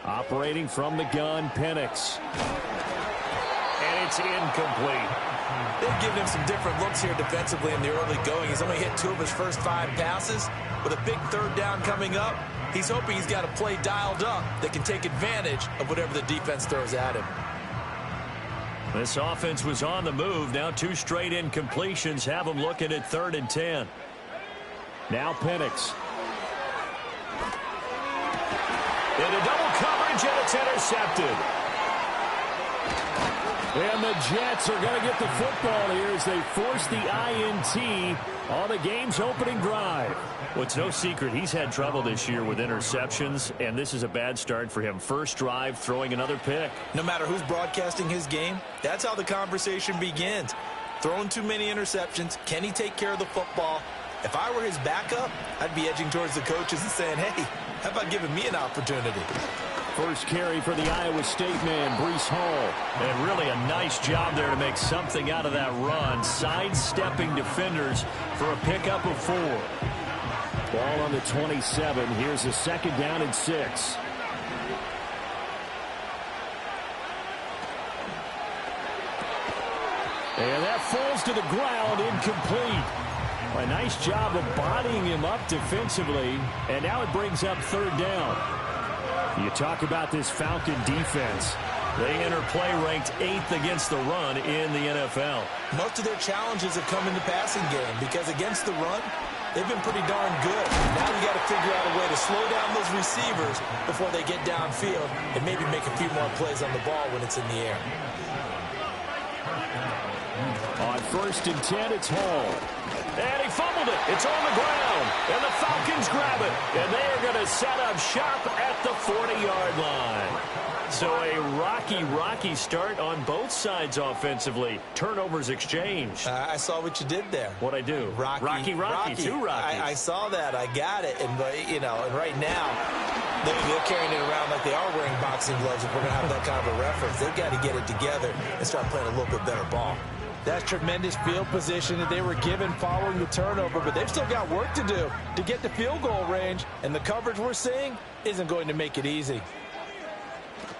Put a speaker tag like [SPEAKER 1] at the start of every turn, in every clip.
[SPEAKER 1] Operating from the gun, Penix. And it's incomplete.
[SPEAKER 2] They've given him some different looks here defensively in the early going. He's only hit 2 of his first 5 passes. With a big third down coming up, he's hoping he's got a play dialed up that can take advantage of whatever the defense throws at him.
[SPEAKER 1] This offense was on the move. Now 2 straight incompletions have them looking at 3rd and 10. Now Penix. Into double coverage, and it's intercepted. And the Jets are going to get the football here as they force the INT on the game's opening drive. Well, it's no secret he's had trouble this year with interceptions, and this is a bad start for him. First drive, throwing another pick.
[SPEAKER 2] No matter who's broadcasting his game, that's how the conversation begins. Throwing too many interceptions, can he take care of the football? If I were his backup, I'd be edging towards the coaches and saying, hey, how about giving me an opportunity?
[SPEAKER 1] First carry for the Iowa State man, Breece Hall. And really a nice job there to make something out of that run. Sidestepping defenders for a pickup of 4. Ball on the 27. Here's a 2nd down and 6. And that falls to the ground, incomplete. A nice job of bodying him up defensively. And now it brings up 3rd down. You talk about this Falcon defense. They enter play ranked 8th against the run in the NFL.
[SPEAKER 2] Most of their challenges have come in the passing game because against the run, they've been pretty darn good. Now you got to figure out a way to slow down those receivers before they get downfield and maybe make a few more plays on the ball when it's in the air.
[SPEAKER 1] On 1st and 10, it's Hall. And he fumbled it. It's on the ground. And the Falcons grab it. And they are going to set up shop at the 40-yard line. So a rocky start on both sides offensively. Turnovers exchanged.
[SPEAKER 2] I saw what you did there.
[SPEAKER 1] What'd I do? Rocky. Too rocky.
[SPEAKER 2] I saw that. I got it. And, and right now, they're carrying it around like they are wearing boxing gloves if we're going to have that kind of a reference. They've got to get it together and start playing a little bit better ball. That's tremendous field position that they were given following the turnover, but they've still got work to do to get the field goal range, and the coverage we're seeing isn't going to make it easy.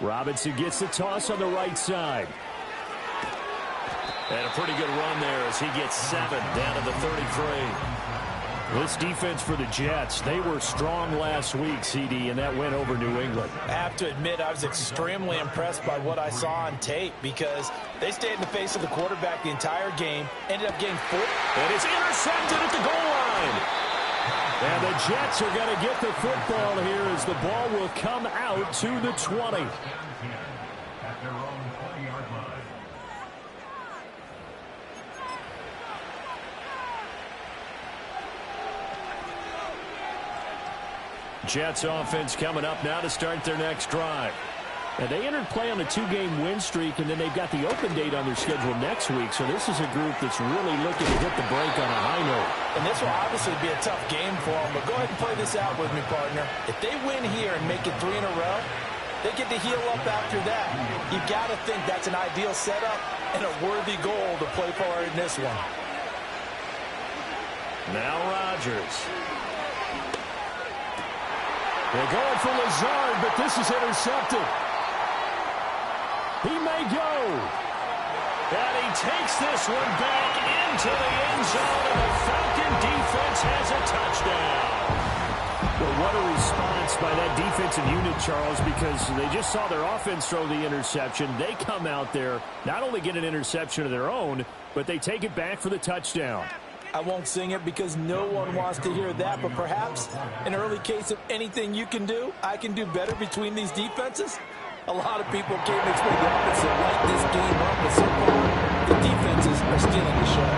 [SPEAKER 1] Robinson gets the toss on the right side. And a pretty good run there as he gets 7 down to the 33. This defense for the Jets, they were strong last week, CD, and that went over New England.
[SPEAKER 2] I have to admit, I was extremely impressed by what I saw on tape because they stayed in the face of the quarterback the entire game, ended up getting 4.
[SPEAKER 1] And it's intercepted at the goal line. And the Jets are going to get the football here as the ball will come out to the 20. Jets offense coming up now to start their next drive. And they entered play on a 2-game win streak, and then they've got the open date on their schedule next week. So this is a group that's really looking to hit the break on a high note.
[SPEAKER 2] And this will obviously be a tough game for them, but go ahead and play this out with me, partner. If they win here and make it 3 in a row, they get to heal up after that. You've got to think that's an ideal setup and a worthy goal to play for in this one.
[SPEAKER 1] Now Rodgers. They're going for Lazard, but this is intercepted. He may go. And he takes this one back into the end zone, and the Falcon defense has a touchdown. Well, what a response by that defensive unit, Charles, because they just saw their offense throw the interception. They come out there, not only get an interception of their own, but they take it back for the touchdown.
[SPEAKER 2] I won't sing it because no one wants to hear that, but perhaps an early case of anything you can do, I can do better between these defenses. A lot of people came to expect the opposite, light this game up, but so far, the defenses are stealing the show.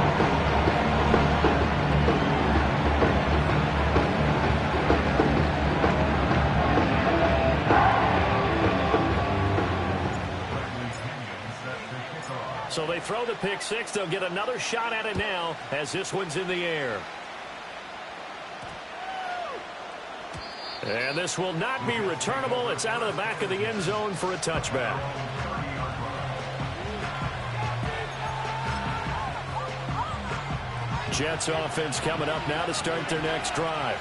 [SPEAKER 1] So they throw the pick six. They'll get another shot at it now as this one's in the air. And this will not be returnable. It's out of the back of the end zone for a touchback. Jets offense coming up now to start their next drive.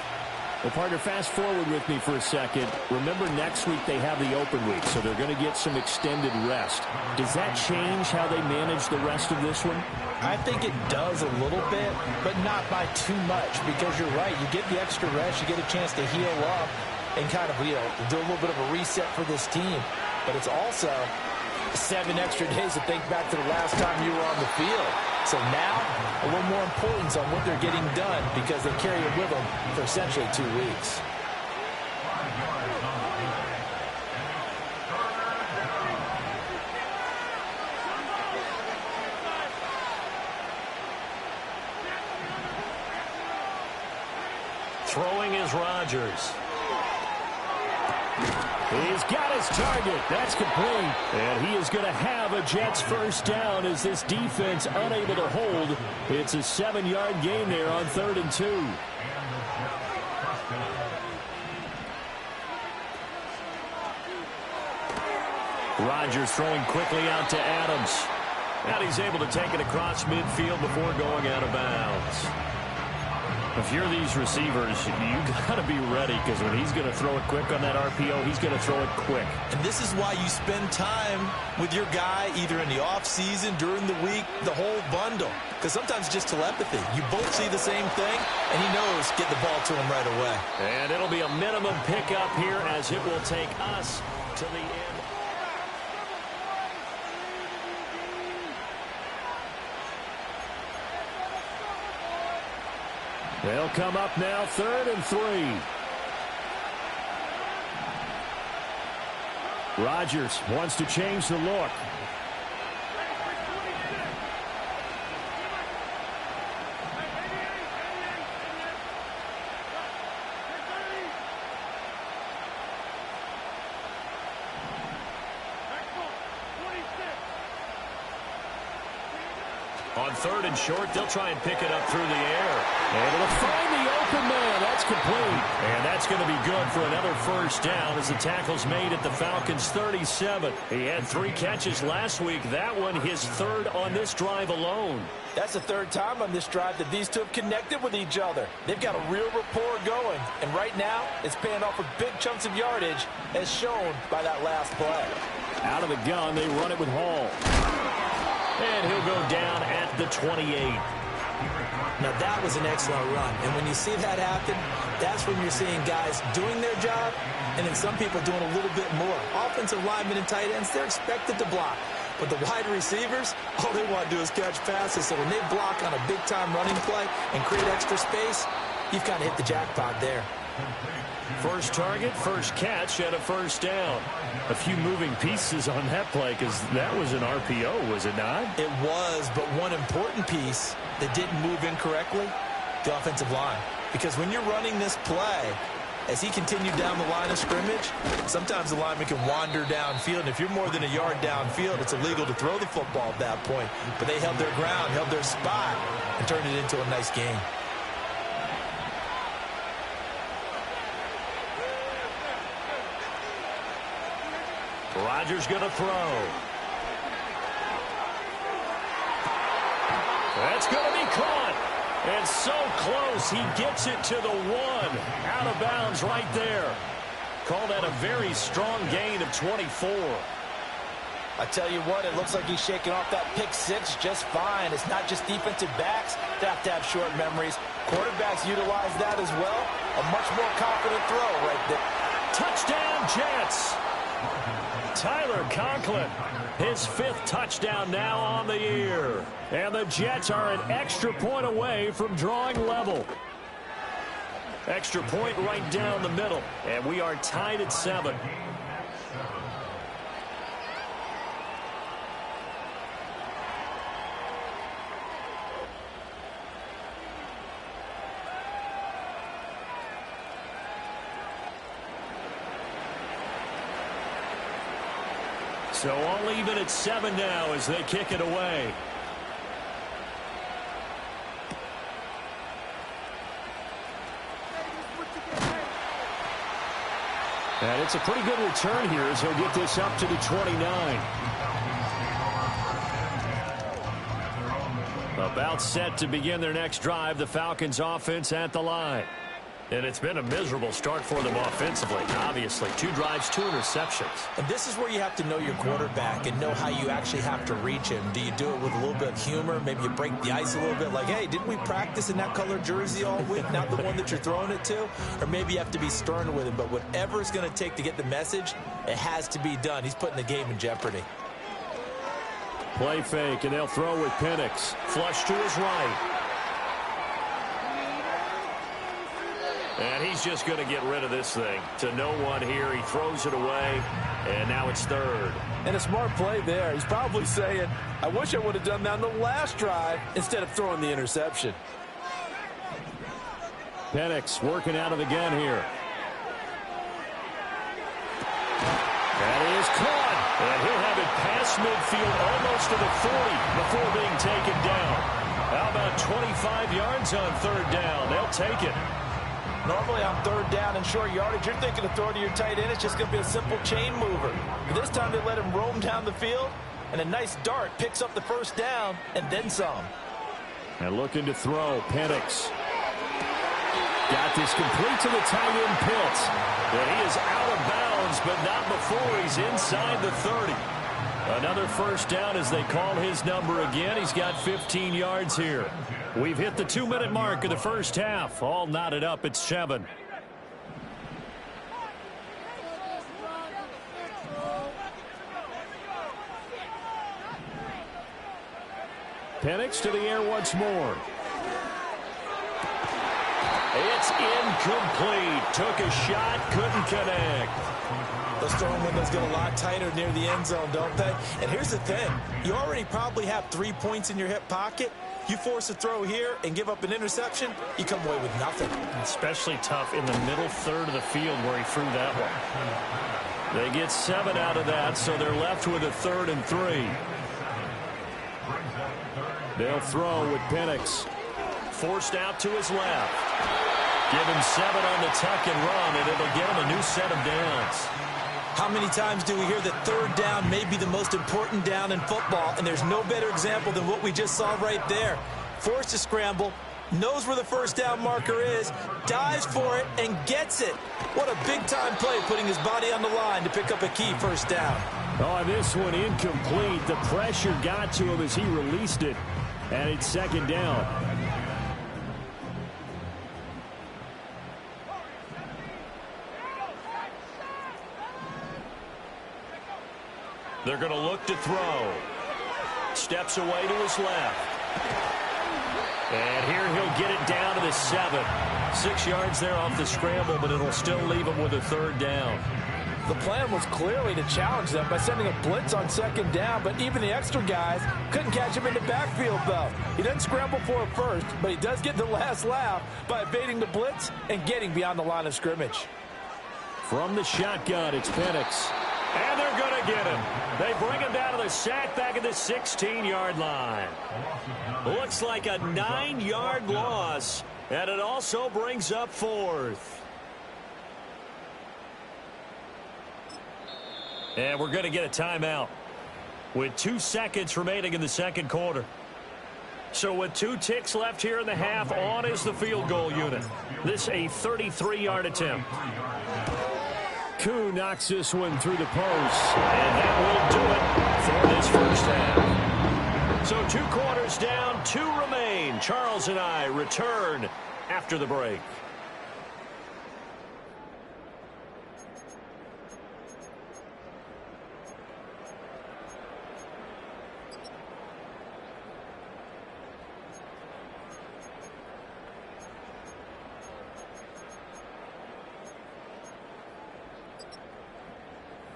[SPEAKER 1] Well, partner, fast forward with me for a second. Remember, next week they have the open week, so they're going to get some extended rest. Does that change how they manage the rest of this one?
[SPEAKER 2] I think it does a little bit, but not by too much, because you're right. You get the extra rest, you get a chance to heal up and kind of, do a little bit of a reset for this team. But it's also 7 extra days to think back to the last time you were on the field. So now, a little more importance on what they're getting done because they carry it with them for essentially 2 weeks.
[SPEAKER 1] Throwing is Rodgers. He's got his target. That's complete. And he is going to have a Jets first down as this defense unable to hold. It's a 7-yard gain there on 3rd and 2. Rodgers throwing quickly out to Adams. And he's able to take it across midfield before going out of bounds. If you're these receivers, you got to be ready because when he's going to throw it quick on that RPO, he's going to throw it quick.
[SPEAKER 2] And this is why you spend time with your guy either in the offseason, during the week, the whole bundle. Because sometimes it's just telepathy. You both see the same thing, and he knows get the ball to him right away.
[SPEAKER 1] And it'll be a minimum pickup here as it will take us to the end. They'll come up now, 3rd and 3. Rodgers wants to change the look. On 3rd and short, they'll try and pick it up through the air. Able to find the open man. That's complete. And that's going to be good for another first down as the tackle's made at the Falcons' 37. He had 3 catches last week. That one his 3rd on this drive alone.
[SPEAKER 2] That's the 3rd time on this drive that these two have connected with each other. They've got a real rapport going. And right now, it's paying off with big chunks of yardage as shown by that last play.
[SPEAKER 1] Out of the gun, they run it with Hall. And he'll go down at the 28.
[SPEAKER 2] Now, that was an excellent run. And when you see that happen, that's when you're seeing guys doing their job and then some people doing a little bit more. Offensive linemen and tight ends, they're expected to block. But the wide receivers, all they want to do is catch passes. So when they block on a big-time running play and create extra space, you've kind of hit the jackpot there.
[SPEAKER 1] First target, first catch, and a first down. A few moving pieces on that play because that was an RPO, was it not?
[SPEAKER 2] It was, but one important piece that didn't move incorrectly, the offensive line. Because when you're running this play, as he continued down the line of scrimmage, sometimes the lineman can wander downfield. And if you're more than a yard downfield, it's illegal to throw the football at that point. But they held their ground, held their spot, and turned it into a nice game.
[SPEAKER 1] Rodgers going to throw. That's going to be caught. And so close, he gets it to the 1. Out of bounds right there. Called that a very strong gain of 24.
[SPEAKER 2] I tell you what, it looks like he's shaking off that pick 6 just fine. It's not just defensive backs that have to have short memories. Quarterbacks utilize that as well. A much more confident throw right there.
[SPEAKER 1] Touchdown, Jets. Tyler Conklin, his 5th touchdown now on the year. And the Jets are an extra point away from drawing level. Extra point right down the middle. And we are tied at 7. So all even at 7 now as they kick it away. And it's a pretty good return here as he'll get this up to the 29. About set to begin their next drive, the Falcons offense at the line. And it's been a miserable start for them offensively, obviously. 2 drives, 2 interceptions.
[SPEAKER 2] And this is where you have to know your quarterback and know how you actually have to reach him. Do you do it with a little bit of humor? Maybe you break the ice a little bit, like, hey, didn't we practice in that color jersey all week, not the one that you're throwing it to? Or maybe you have to be stern with him. But whatever it's going to take to get the message, it has to be done. He's putting the game in jeopardy.
[SPEAKER 1] Play fake, and they'll throw with Penix. Flush to his right. And he's just going to get rid of this thing. To no one here. He throws it away, and now it's 3rd.
[SPEAKER 2] And a smart play there. He's probably saying, I wish I would have done that on the last drive instead of throwing the interception.
[SPEAKER 1] Penix working out of the gun here. That is caught. And he'll have it past midfield almost to the 40 before being taken down. How about 25 yards on 3rd down? They'll take it.
[SPEAKER 2] Normally on 3rd down and short yardage, you're thinking of throwing to your tight end. It's just going to be a simple chain mover. But this time they let him roam down the field, and a nice dart picks up the 1st down and then some.
[SPEAKER 1] And looking to throw, Penix. Got this complete to the tight end, Pitts. And he is out of bounds, but not before he's inside the 30. Another 1st down as they call his number again. He's got 15 yards here. We've hit the 2-minute mark of the 1st half. All knotted up at 7. Penix to the air once more. It's incomplete. Took a shot, couldn't connect.
[SPEAKER 2] Those throwing windows get a lot tighter near the end zone, don't they? And here's the thing. You already probably have 3 points in your hip pocket. You force a throw here and give up an interception, you come away with nothing.
[SPEAKER 1] Especially tough in the middle 3rd of the field where he threw that one. They get 7 out of that, so they're left with a 3rd and 3. They'll throw with Penix. Forced out to his left. Give him 7 on the tuck and run, and it'll get him a new set of downs.
[SPEAKER 2] How many times do we hear that 3rd down may be the most important down in football, and there's no better example than what we just saw right there. Forced to scramble, knows where the 1st down marker is, dives for it, and gets it. What a big-time play, putting his body on the line to pick up a key 1st down.
[SPEAKER 1] Oh, this one incomplete. The pressure got to him as he released it, and it's 2nd down. They're going to look to throw. Steps away to his left. And here he'll get it down to the 7. 6 yards there off the scramble, but it'll still leave him with a 3rd down.
[SPEAKER 2] The plan was clearly to challenge them by sending a blitz on 2nd down, but even the extra guys couldn't catch him in the backfield, though. He doesn't scramble for it first, but he does get the last laugh by evading the blitz and getting beyond the line of scrimmage.
[SPEAKER 1] From the shotgun, it's Penix. And they're going to get him. They bring him down to the sack back at the 16-yard line. Looks like a 9-yard loss, and it also brings up 4th. And we're going to get a timeout with 2 seconds remaining in the 2nd quarter. So with 2 ticks left here in the half, on is the field goal unit. This a 33-yard attempt. Koo knocks this one through the post, and that will do it for this 1st half. So 2 quarters down, 2 remain. Charles and I return after the break.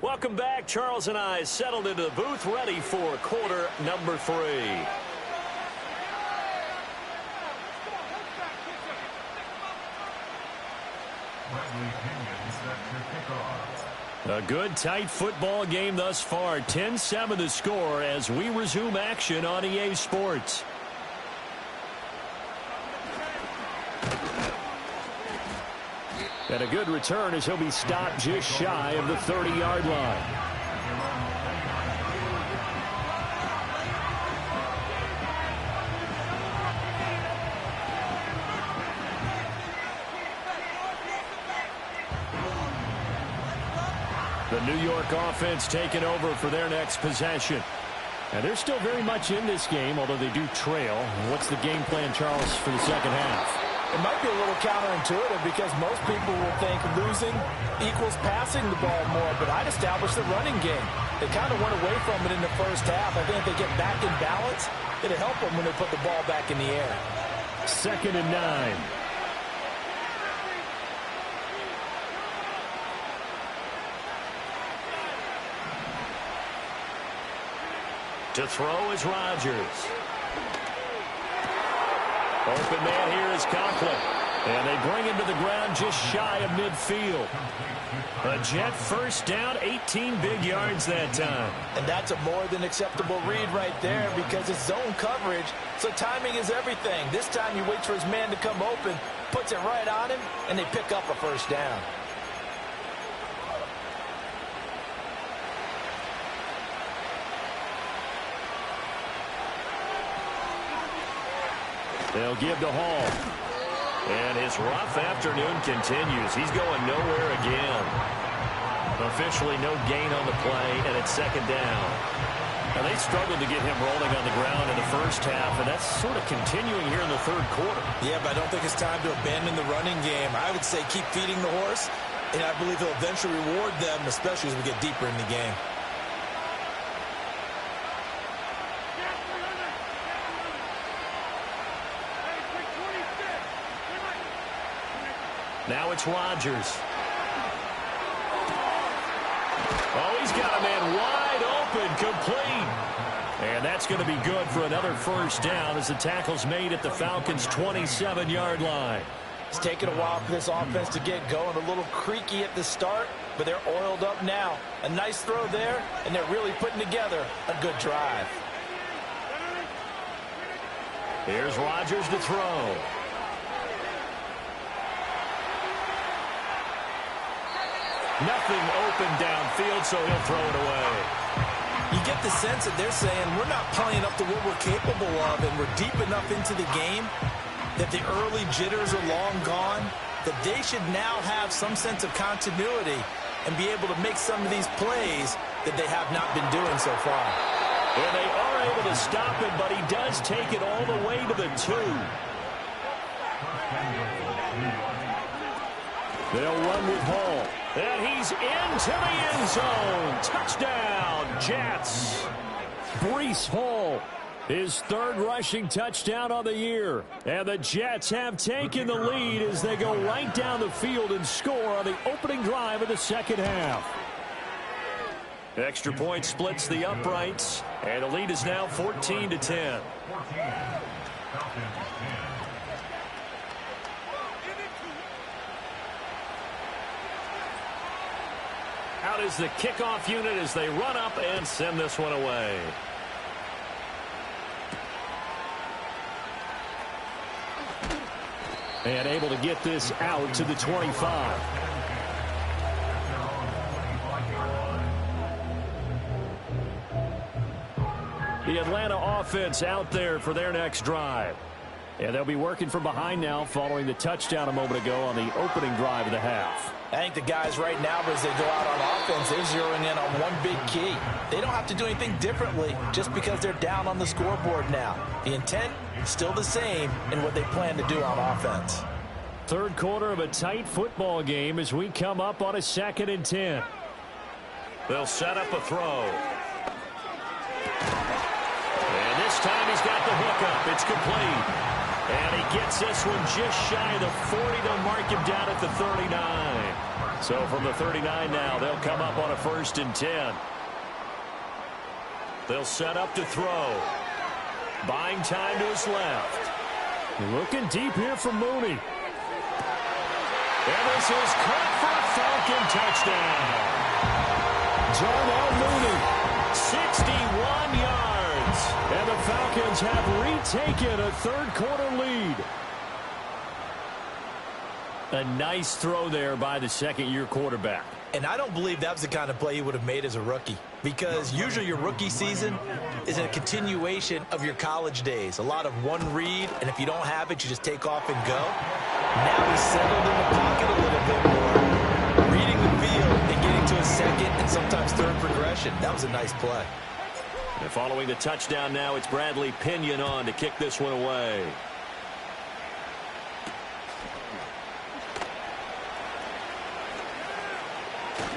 [SPEAKER 1] Welcome back. Charles and I settled into the booth, ready for quarter number 3. A good, tight football game thus far. 10-7 the score as we resume action on EA Sports. And a good return as he'll be stopped just shy of the 30-yard line. The New York offense taking over for their next possession. And they're still very much in this game, although they do trail. What's the game plan, Charles, for the second half?
[SPEAKER 2] It might be a little counterintuitive because most people will think losing equals passing the ball more, but I'd establish the running game. They kind of went away from it in the first half. I think if they get back in balance, it'll help them when they put the ball back in the air.
[SPEAKER 1] 2nd and 9. To throw is Rodgers. Open man here is Conklin. And they bring him to the ground just shy of midfield. A Jet first down, 18 big yards that time.
[SPEAKER 2] And that's a more than acceptable read right there because it's zone coverage, so timing is everything. This time he waits for his man to come open, puts it right on him, and they pick up a first down.
[SPEAKER 1] They'll give to Hall. And his rough afternoon continues. He's going nowhere again. Officially no gain on the play, and it's 2nd down. And they struggled to get him rolling on the ground in the first half, and that's sort of continuing here in the 3rd quarter.
[SPEAKER 2] Yeah, but I don't think it's time to abandon the running game. I would say keep feeding the horse, and I believe he'll eventually reward them, especially as we get deeper in the game.
[SPEAKER 1] Now it's Rodgers. Oh, he's got a man wide open, complete. And that's going to be good for another first down as the tackle's made at the Falcons' 27-yard line.
[SPEAKER 2] It's taken a while for this offense to get going. A little creaky at the start, but they're oiled up now. A nice throw there, and they're really putting together a good drive.
[SPEAKER 1] Here's Rodgers to throw. Nothing open downfield, so he'll throw it away.
[SPEAKER 2] You get the sense that they're saying we're not playing up to what we're capable of, and we're deep enough into the game that the early jitters are long gone, that they should now have some sense of continuity and be able to make some of these plays that they have not been doing so far.
[SPEAKER 1] And they are able to stop him, but he does take it all the way to the 2. They'll run with Hall. And he's into the end zone. Touchdown, Jets. Breece Hall, his 3rd rushing touchdown on the year. And the Jets have taken the lead as they go right down the field and score on the opening drive of the second half. Extra point splits the uprights, and the lead is now 14-10. Out is the kickoff unit as they run up and send this one away. And able to get this out to the 25. The Atlanta offense out there for their next drive. And they'll be working from behind now following the touchdown a moment ago on the opening drive of the half.
[SPEAKER 2] I think the guys right now, as they go out on offense, they're zeroing in on one big key. They don't have to do anything differently just because they're down on the scoreboard now. The intent is still the same in what they plan to do on offense.
[SPEAKER 1] 3rd quarter of a tight football game as we come up on a 2nd and 10. They'll set up a throw. And this time he's got the hook up. It's complete. And he gets this one just shy of the 40. They'll mark him down at the 39. So from the 39 now, they'll come up on a 1st and 10. They'll set up to throw. Buying time to his left. Looking deep here for Mooney. And this is caught for a Falcon touchdown. Darnell Mooney, 61 yards. And the Falcons have retaken a 3rd quarter lead. A nice throw there by the 2nd-year quarterback.
[SPEAKER 2] And I don't believe that was the kind of play he would have made as a rookie, because usually your rookie season is a continuation of your college days. A lot of one read, and if you don't have it, you just take off and go. Now he's settled in the pocket a little bit more, reading the field and getting to a 2nd and possession. That was a nice play.
[SPEAKER 1] And following the touchdown now, it's Bradley Pinion on to kick this one away.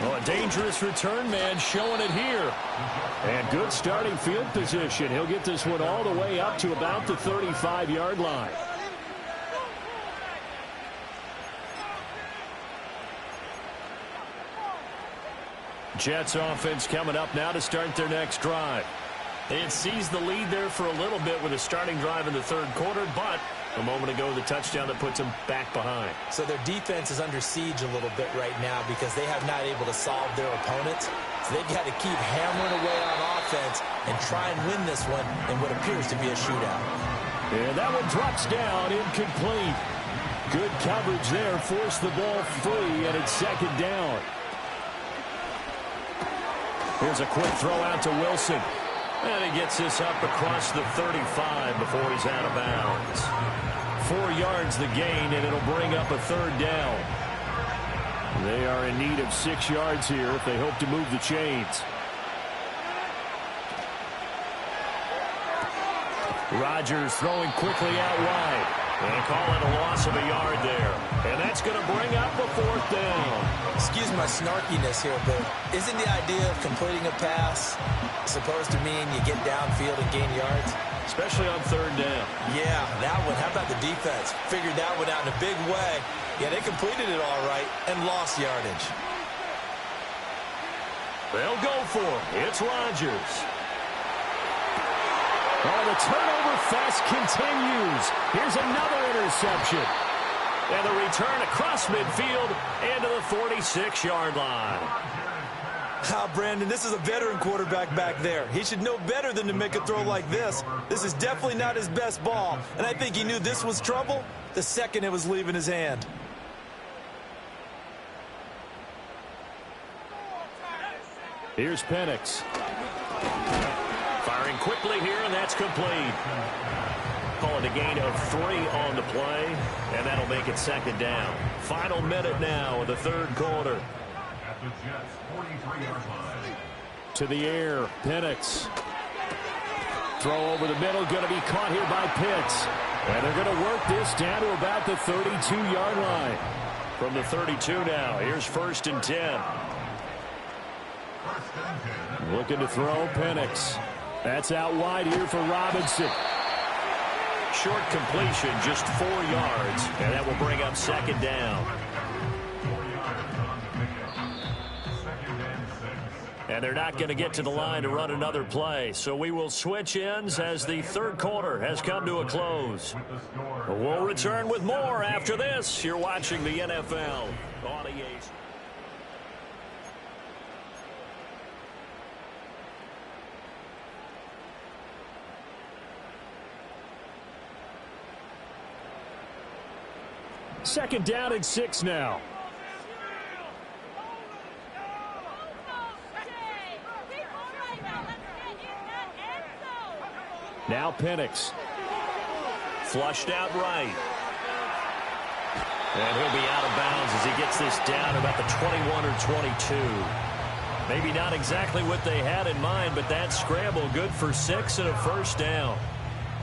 [SPEAKER 3] Well, a dangerous return man showing it here. And good starting field position. He'll get this one all the way up to about the 35-yard line. Jets offense coming up now to start their next drive. They had seized the lead there for a little bit with a starting drive in the third quarter, but a moment ago the touchdown that puts them back behind.
[SPEAKER 2] So their defense is under siege a little bit right now because they have not able to solve their opponents. So they've got to keep hammering away on offense and try and win this one in what appears to be a shootout.
[SPEAKER 3] And that one drops down, incomplete. Good coverage there, forced the ball free, and it's second down. Here's a quick throw out to Wilson. And he gets this up across the 35 before he's out of bounds. 4 yards the gain, and it'll bring up a third down. They are in need of 6 yards here if they hope to move the chains. Rodgers throwing quickly out wide. And call it a loss of a yard there. And that's going to bring up a fourth down.
[SPEAKER 2] Excuse my snarkiness here, but isn't the idea of completing a pass supposed to mean you get downfield and gain yards?
[SPEAKER 3] Especially on third down.
[SPEAKER 2] Yeah, that one. How about the defense? Figured that one out in a big way. Yeah, they completed it all right and lost yardage.
[SPEAKER 3] They'll go for it. It's Rodgers. Oh, the turnover fest continues. Here's another interception. And the return across midfield into the 46-yard line.
[SPEAKER 2] Brandon, this is a veteran quarterback back there. He should know better than to make a throw like this. This is definitely not his best ball. And I think he knew this was trouble the second it was leaving his hand.
[SPEAKER 3] Here's Penix.
[SPEAKER 1] Firing quickly here, and that's complete. Call it a gain of 3 on the play, and that'll make it second down. Final minute now of the third quarter.
[SPEAKER 3] To the air, Penix. Throw over the middle, going to be caught here by Pitts. And they're going to work this down to about the 32-yard line.
[SPEAKER 1] From the 32 now, here's 1st and 10.
[SPEAKER 3] Looking to throw, Penix. That's out wide here for Robinson.
[SPEAKER 1] Short completion, just 4 yards, and that will bring up second down. And they're not going to get to the line to run another play, so we will switch ends as the third quarter has come to a close. We'll return with more after this. You're watching the NFL on EA.
[SPEAKER 3] Second down and 6 now. Now Penix.
[SPEAKER 1] Flushed out right. And he'll be out of bounds as he gets this down about the 21 or 22. Maybe not exactly what they had in mind, but that scramble good for 6 and a first down.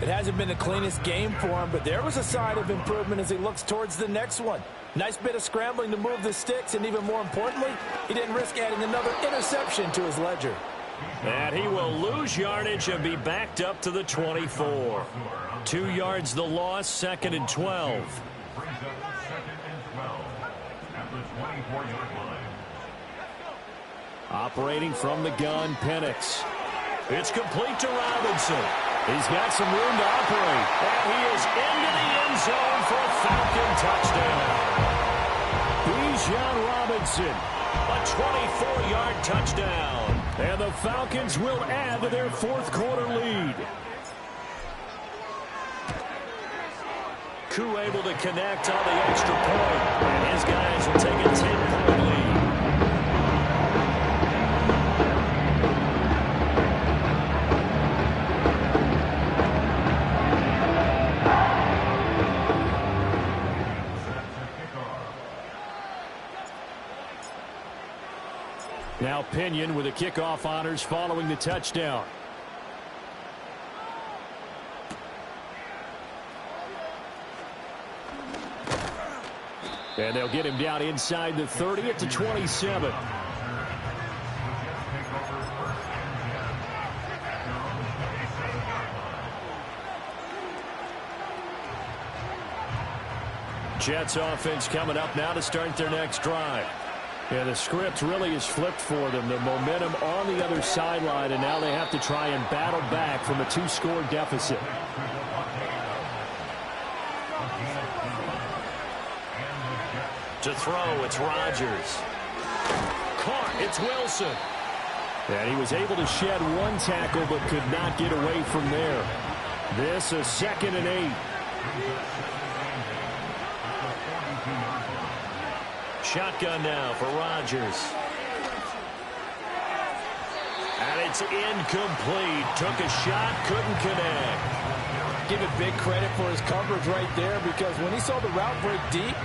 [SPEAKER 2] It hasn't been the cleanest game for him, but there was a sign of improvement as he looks towards the next one. Nice bit of scrambling to move the sticks, and even more importantly, he didn't risk adding another interception to his ledger.
[SPEAKER 1] And he will lose yardage and be backed up to the 24.
[SPEAKER 3] 2 yards the loss, 2nd and 12. Operating from the gun, Penix.
[SPEAKER 1] It's complete to Robinson.
[SPEAKER 3] He's got some room to operate.
[SPEAKER 1] And he is into the end zone for a Falcon touchdown.
[SPEAKER 3] Bijan Robinson.
[SPEAKER 1] A 24-yard touchdown.
[SPEAKER 3] And the Falcons will add to their fourth quarter lead.
[SPEAKER 1] Koo able to connect on the extra point. And his guys will take a 10-point lead.
[SPEAKER 3] Now Pinion Michigan with the kickoff honors following the touchdown. And they'll get him down inside the 30 at the 27. Jets offense coming up now to start their next drive. Yeah, the script really is flipped for them. The momentum on the other sideline, and now they have to try and battle back from a 2-score deficit. To throw, it's Rodgers. Caught, it's Wilson. And he was able to shed one tackle but could not get away from there. This is 2nd and 8. Shotgun now for Rodgers. And it's incomplete. Took a shot, couldn't connect.
[SPEAKER 2] Give it big credit for his coverage right there, because when he saw the route break deep,